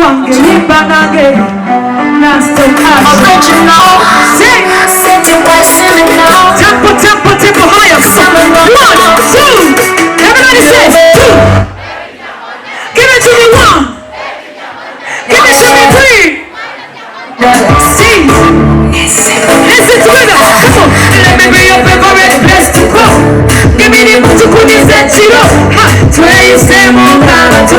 wange limbanage Original. Sing. Said you were seminal. Tempo, tempo, tempo higher. 1, 2. Everybody say 2. Give it to me 1. Give it to me 3. See. Listen together. Come on. Let me be your favorite place to go. Give me the mutukuni zechiro. Ha. Try you say more kana to.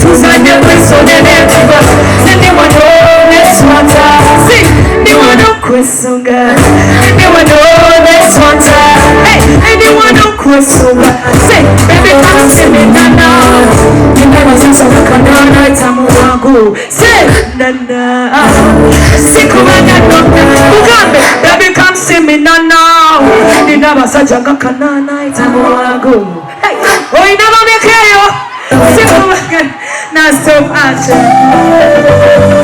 Tuzanye kweso nenekiba. Anyone know this matter. See. Anyone know kweso God. Anyone know this matter. Hey. Anyone know kweso God. Say. Baby come see me now. You never see so kanana itamu wangu. Say. Nana. Sikumanya nokta. Ugambe. Baby come see me now. You never saw a kanana itamu wangu. Hey. Oh you never make it yo. Sikumanya. Now stop action.